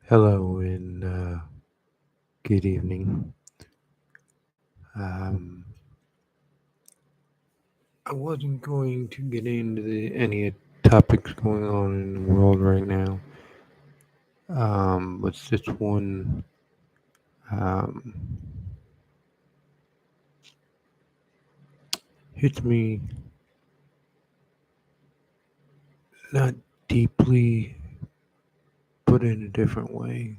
Hello and good evening. Um, I wasn't going to get into any topics going on in the world right now, but this one um, hits me not deeply, but in a different way,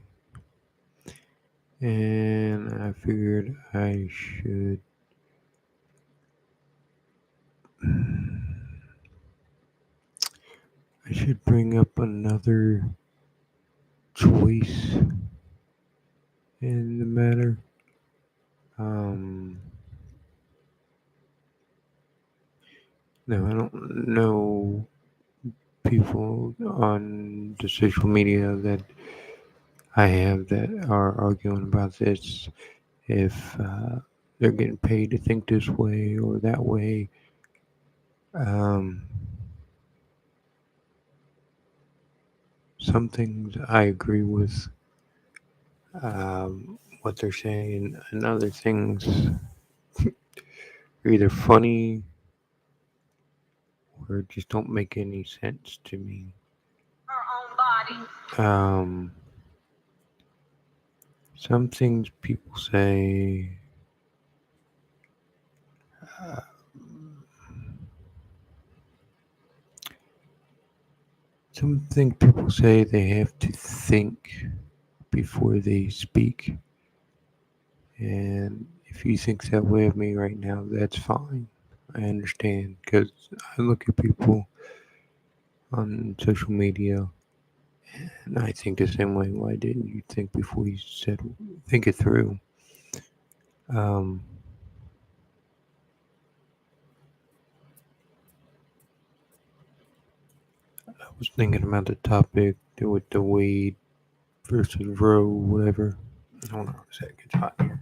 and I figured I should bring up another choice in the matter. Um, no, I don't know people on the social media that I have that are arguing about this if they're getting paid to think this way or that way. Um, some things I agree with what they're saying, and other things are either funny or just don't make any sense to me. Her own body. Some things people say. Uh, Something people say they have to think before they speak. And if you think that way of me right now, that's fine. I understand because I look at people on social media and I think the same way. Why didn't you think before you said think it through? Um, I was thinking about the topic with the Wade versus Roe, whatever. Hold on a second, it's hot here.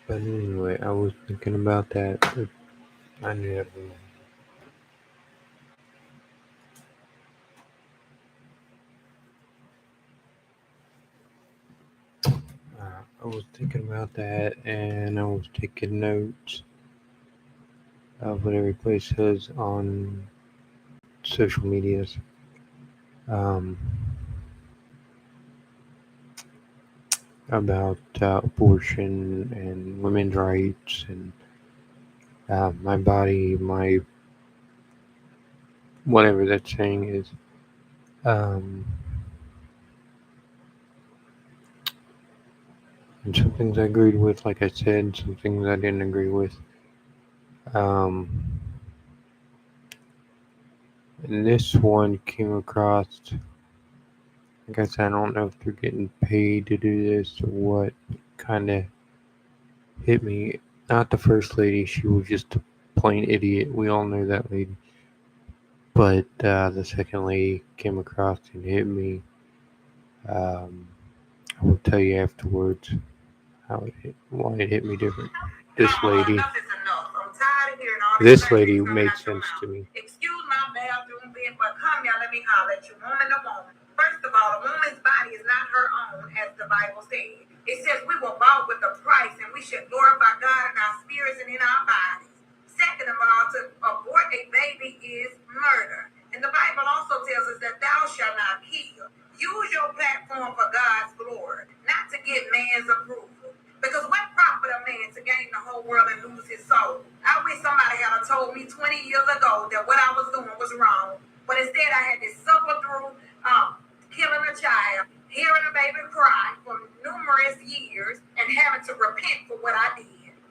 But anyway, I was thinking about that. I never. I was thinking about that, and I was taking notes of what everybody says on social medias um, about abortion and women's rights and my body, my whatever that saying is. Um, and some things I agreed with, like I said, some things I didn't agree with. Um, and this one came across. I guess I don't know if they're getting paid to do this or what. Kind of hit me. Not the first lady, she was just a plain idiot. We all knew that lady. But the second lady came across and hit me. Um, I will tell you afterwards why it hit me different. This lady, this lady made sense to me. Excuse my bathroom being, but come here, let me holler at you, woman to woman. First of all, a woman's body is not her own, as the Bible says. It says we were bought with a price, and we should glorify God in our spirits and in our bodies. Second of all, to abort a baby is murder. And the Bible also tells us that thou shalt not kill. Use your platform for God's glory, not to get man's approval. Because what profit a man to gain the whole world and lose his soul? I wish somebody had told me 20 years ago that what I was doing was wrong. But instead, I had to suffer through killing a child, hearing a baby cry for numerous years, and having to repent for what I did.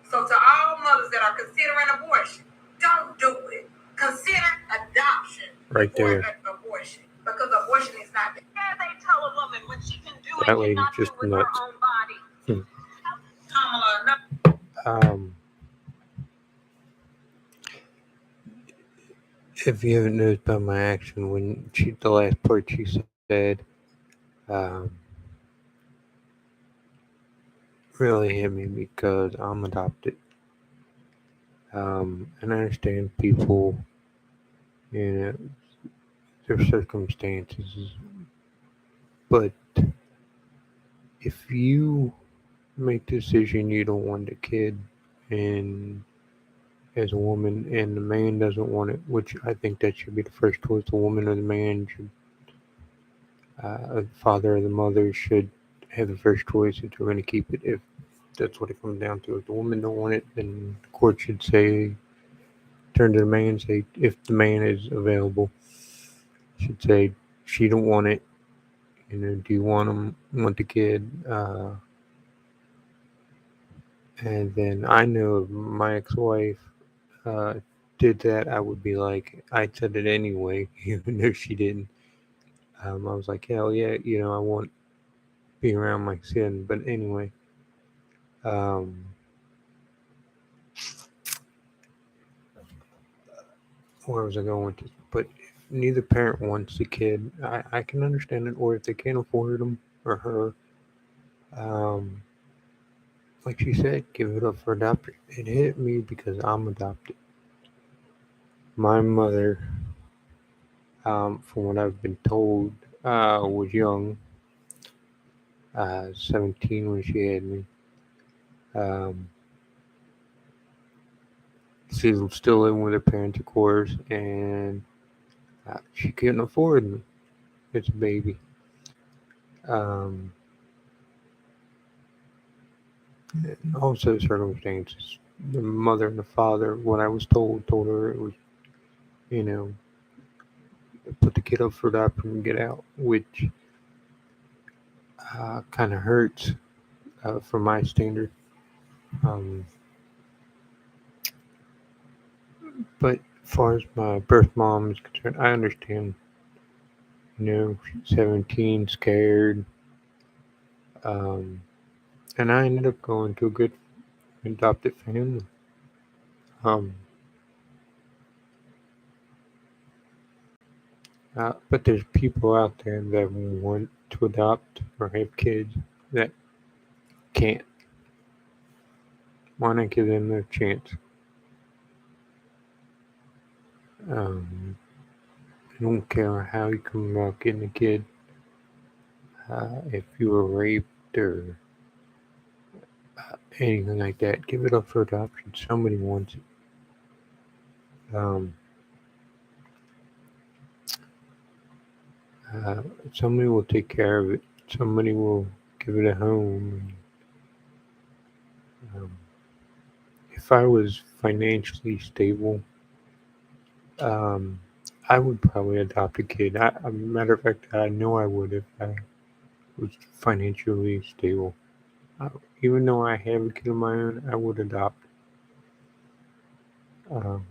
So to all mothers that are considering abortion, don't do it. Consider adoption right there. Abortion. Because abortion is not the As they tell a woman when she can do that it, not just with nuts. Her own body. if you haven't noticed by my action, the last part she said, um, really hit me because I'm adopted. And I understand people, you know, their circumstances, but if you make the decision you don't want a kid, and as a woman, and the man doesn't want it, which I think that should be the first choice, the woman or the man should, the father or the mother should have the first choice if they're going to keep it. If that's what it comes down to. If the woman don't want it, then the court should say, turn to the man and say, if the man is available, should say she don't want it. Do you want the kid? And then I know if my ex-wife uh, did that, I would be like, I said it anyway, even though she didn't. I was like, hell yeah, I want to be around my son. But anyway, um, where was I going with this? But if neither parent wants the kid, I can understand it. Or if they can't afford him or her, um, like she said, give it up for adoption. It hit me because I'm adopted. My mother, from what I've been told, was young, 17 when she had me. Um, she was still living with her parents, of course, and she couldn't afford me. It's a baby. Um, Also, circumstances. The mother and the father, what I was told her it was, you know, put the kid up for adoption and get out, which kind of hurts from my standard. Um, but as far as my birth mom is concerned, I understand. She's 17, scared, um, and I ended up going to a good adopted family. Um, but there's people out there that want to adopt or have kids that can't. Why not give them their chance? I don't care how you come about getting a kid. If you were raped or anything like that, give it up for adoption. Somebody wants it. Uh, Somebody will take care of it. Somebody will give it a home. Um, if I was financially stable, um, I would probably adopt a kid. A matter of fact, I know I would if I was financially stable. Uh, Even though I have a kid of my own, I would adopt. Um,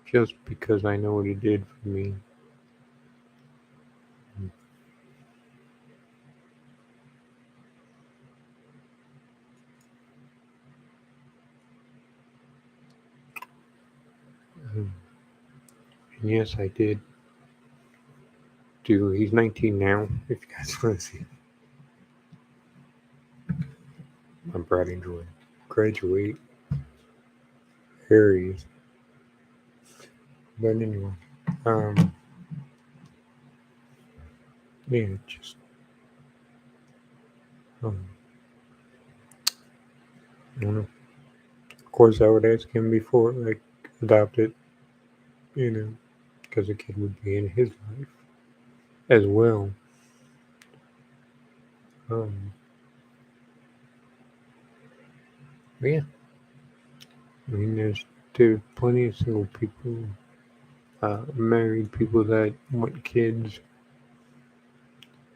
just because I know what he did for me. Um, and yes, I did do. He's 19 now. If you guys want to see my bride and joy graduate, Harry. But anyway, um, yeah, just um, I don't know. Of course, I would ask him before like adopt it, you know, because a kid would be in his life as well. Um, but yeah, I mean, there's plenty of single people, married people that want kids,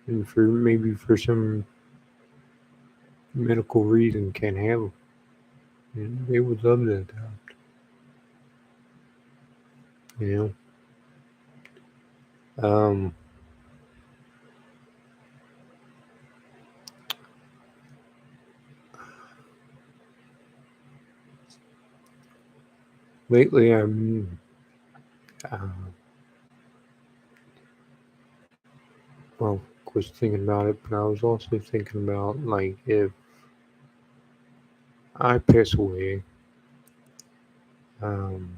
and for some medical reason can't have them. And they would love to adopt, you know. Lately, I'm Uh, well, of course, thinking about it, but I was also thinking about like if I pass away, um,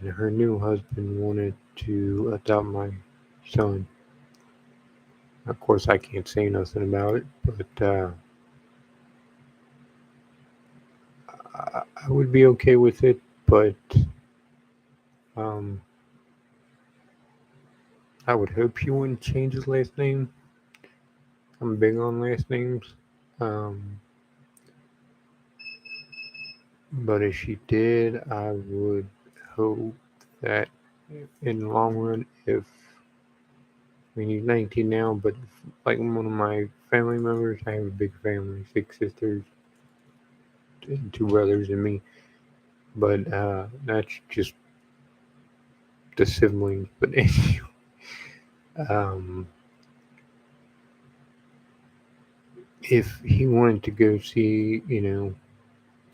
and her new husband wanted to adopt my son. Of course, I can't say nothing about it, but I would be okay with it. But um, I would hope she wouldn't change his last name. I'm big on last names. Um, but if she did, I would hope that in the long run, if I mean he's 19 now, but if, like one of my family members, I have a big family, 6 sisters and 2 brothers and me. But that's just the siblings. But anyway, um, if he wanted to go see,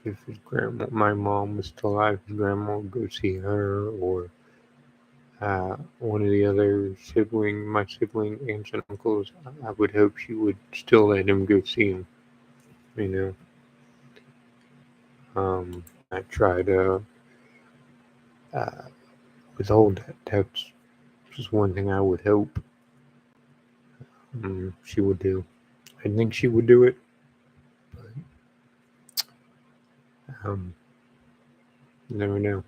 if his grandma, my mom was still alive, his grandma would go see her, or one of the other my sibling aunts and uncles, I would hope she would still let him go see him, you not try to uh, withhold that. That's just one thing I would hope she would do. I think she would do it, but um, you never know.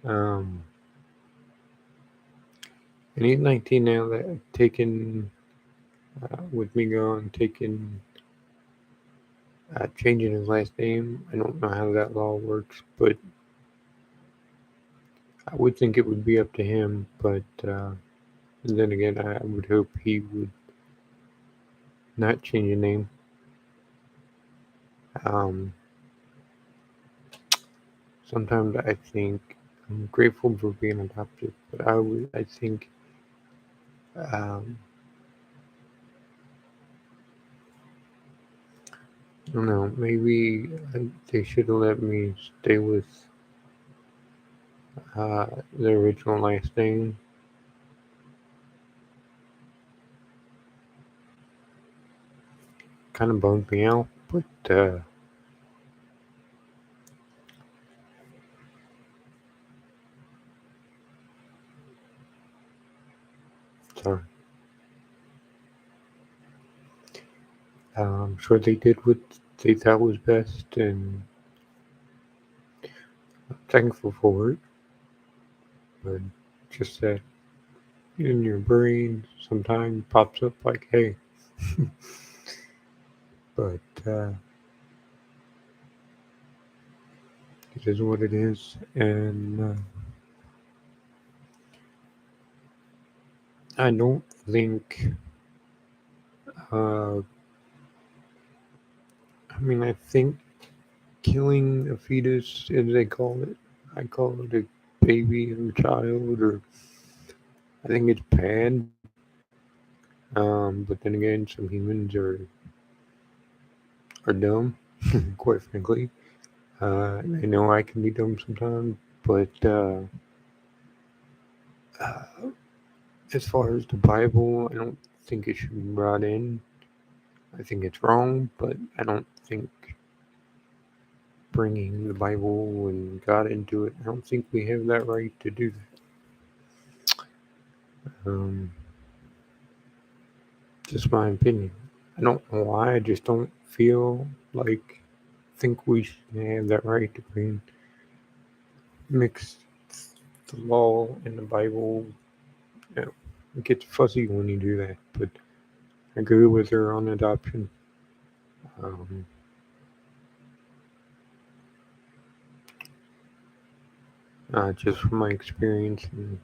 Um, and he's 19 now. That taken with me gone, taking changing his last name. I don't know how that law works, but I would think it would be up to him. But and then again, I would hope he would not change his name. Um, Sometimes I think I'm grateful for being adopted, but I think um, I don't know. Maybe they should have let me stay with uh, the original last name. Kind of bummed me out, but sorry. I'm sure they did what they thought was best, and I'm thankful for it. But just that in your brain sometimes pops up like, hey, but it is what it is, and I don't think. Uh, I mean, I think killing a fetus, as they call it, I call it a baby or child, or I think it's bad. But then again, some humans are dumb, quite frankly. I know I can be dumb sometimes, but uh, as far as the Bible, I don't think it should be brought in. I think it's wrong, but I don't think bringing the Bible and God into it, I don't think we have that right to do that. Just my opinion. I don't know why. I just don't feel like think we should have that right to bring mix the law and the Bible. It gets fuzzy when you do that, but I agree with her on adoption. Um, just from my experience, and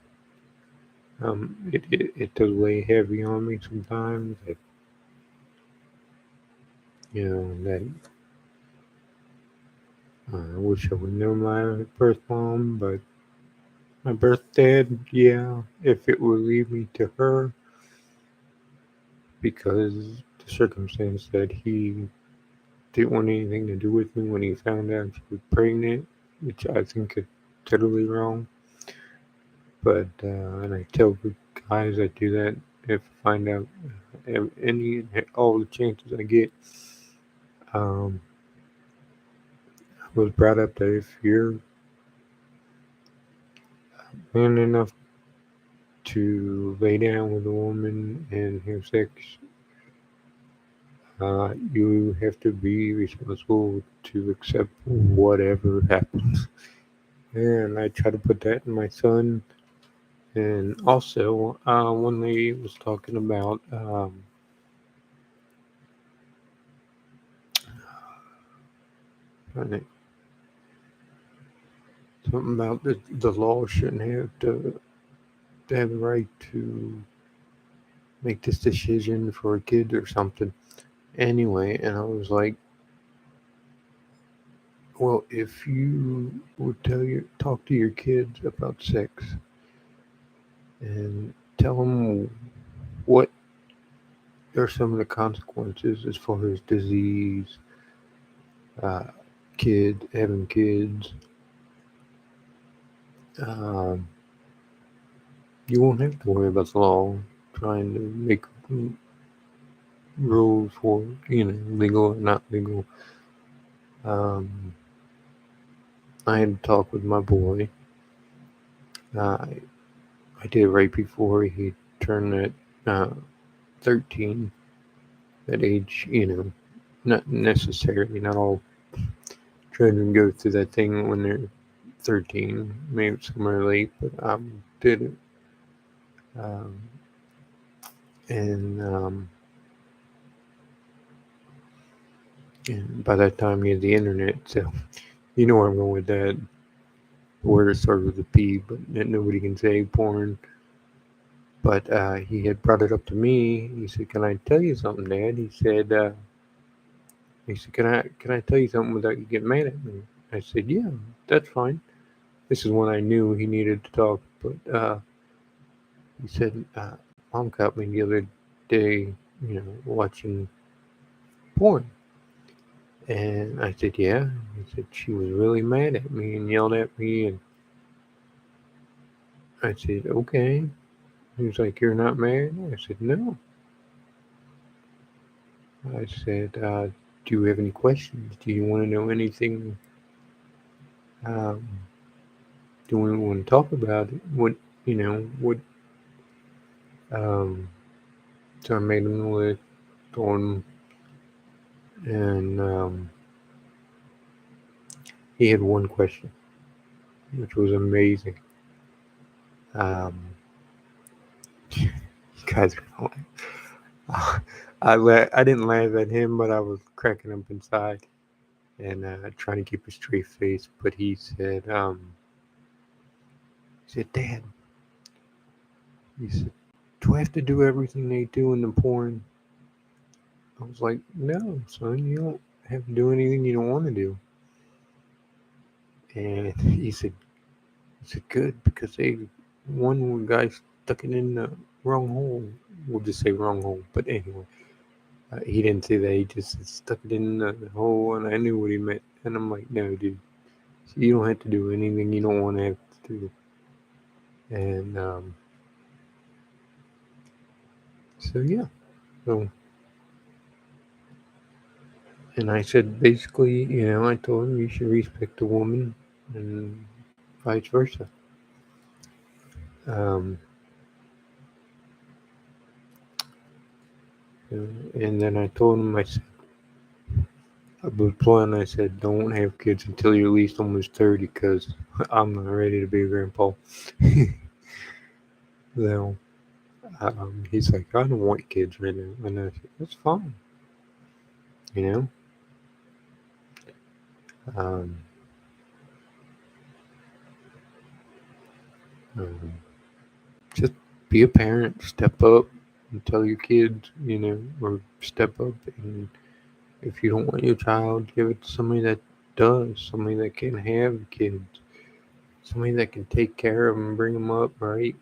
it does weigh heavy on me sometimes. That that I wish I would know my birth mom, but my birth dad, yeah, if it would lead me to her, because the circumstance that he didn't want anything to do with me when he found out she was pregnant. which I think is totally wrong. But and I tell the guys I do that if I find out any all the chances I get. Um, I was brought up that if you're man enough to lay down with a woman and have sex, you have to be responsible to accept whatever happens. And I try to put that in my son. And also, one lady was talking about something about the law shouldn't have to have the right to make this decision for a kid or something. Anyway, and I was like, well, if you would talk to your kids about sex and tell them what are some of the consequences as far as disease, uh, having kids, um, you won't have to worry about the law trying to make rules for legal or not legal. Um, I had to talk with my boy. I did it right before he turned that 13. That age, not necessarily, not all children go through that thing when they're 13, maybe somewhere late, but I did it. Um, and by that time, he had the internet, so you know where I'm going with that. Word starts with a P, but nobody can say porn. But he had brought it up to me. He said, "Can I tell you something, Dad?" He said, "Can I tell you something without you getting mad at me?" I said, "Yeah, that's fine." This is when I knew he needed to talk. But he said, "Mom caught me the other day, watching porn." And I said, "Yeah." He said, "She was really mad at me and yelled at me." And I said, "Okay." He was like, "You're not mad?" I said, "No." I said, "Do you have any questions? Do you want to know anything? Um, do we want to talk about it? What?" Um, so I made him a list on, and he had one question, which was amazing. Um, you guys are gonna laugh. I didn't laugh at him, but I was cracking up inside and trying to keep a straight face. But he said, "Dad," he said, "do I have to do everything they do in the porn?" I was like, "No, son, you don't have to do anything you don't want to do." And he said, "Good, because one guy stuck it in the wrong hole." We'll just say wrong hole. But anyway, he didn't say that. He just said, stuck it in the hole, and I knew what he meant. And I'm like, "No, dude, you don't have to do anything you don't want to have to do." And so yeah, so and I said basically, I told him you should respect the woman, and vice versa. Um, and then I told him, I was blunt. I said, don't have kids until you're at least almost 30, because I'm not ready to be a grandpa. So he's like, I don't want kids right now, and I said, that's fine, you know. Um, um, just be a parent, step up, and tell your kids, or step up, and if you don't want your child, give it to somebody that does, somebody that can have kids, somebody that can take care of them and bring them up right.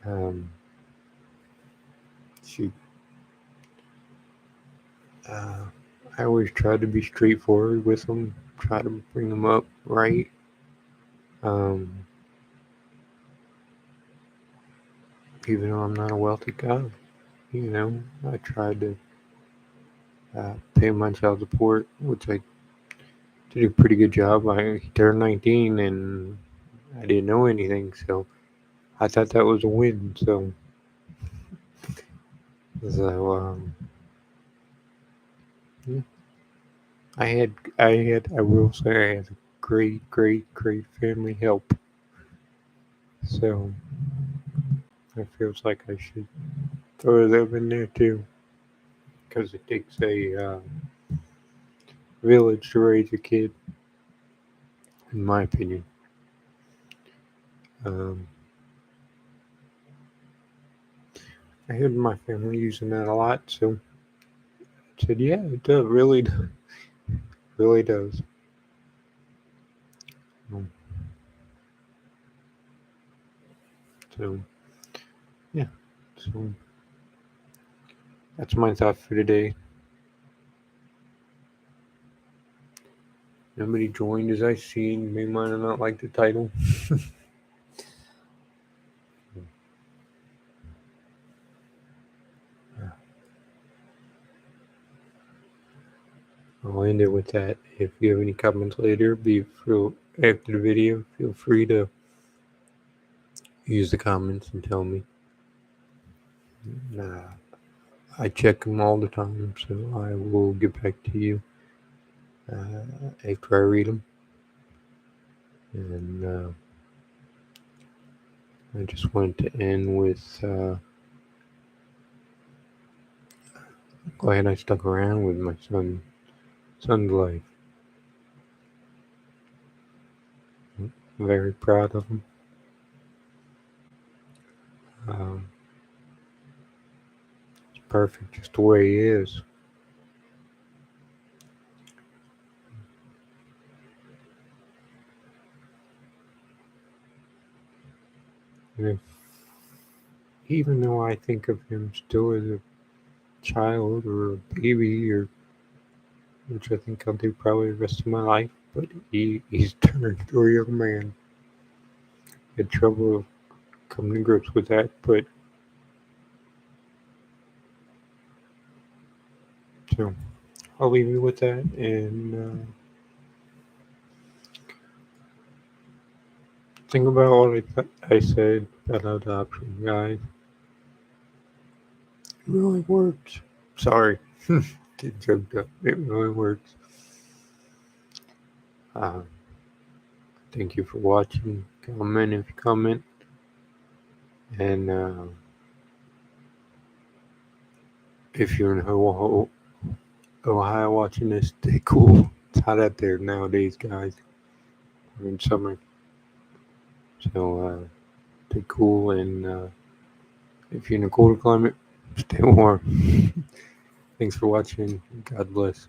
Um, shoot, uh, I always try to be straightforward with them. try to bring them up right. Um, Even though I'm not a wealthy guy, I tried to pay my child support, which I did a pretty good job. He turned 19 and I didn't know anything, so I thought that was a win. So yeah, I will say I had a great family help. So it feels like I should throw them in there too, because it takes a village to raise a kid, in my opinion. Um, I heard my family using that a lot, so I said, yeah, it does, really does. Um, So yeah, so that's my thought for today. Nobody joined as I seen. They might have not liked the title. I'll end it with that. If you have any comments later, after the video, feel free to use the comments and tell me. Uh, I check them all the time, so I will get back to you after I read them. And I just wanted to end with glad I stuck around with my son's life. Very proud of him. Um, it's perfect just the way he is. And even though I think of him still as a child or a baby, or which I think I'll do probably the rest of my life, but he's turned into a young man. Had trouble coming to grips with that, but so I'll leave you with that and think about what I said about adoption, guys. It really works. Sorry, get choked up. It really works. Uh, Thank you for watching. Comment if you comment. And if you're in Ohio watching this, stay cool. It's hot out there nowadays, guys. We're in summer. So stay cool. And if you're in a colder climate, stay warm. Thanks for watching. God bless.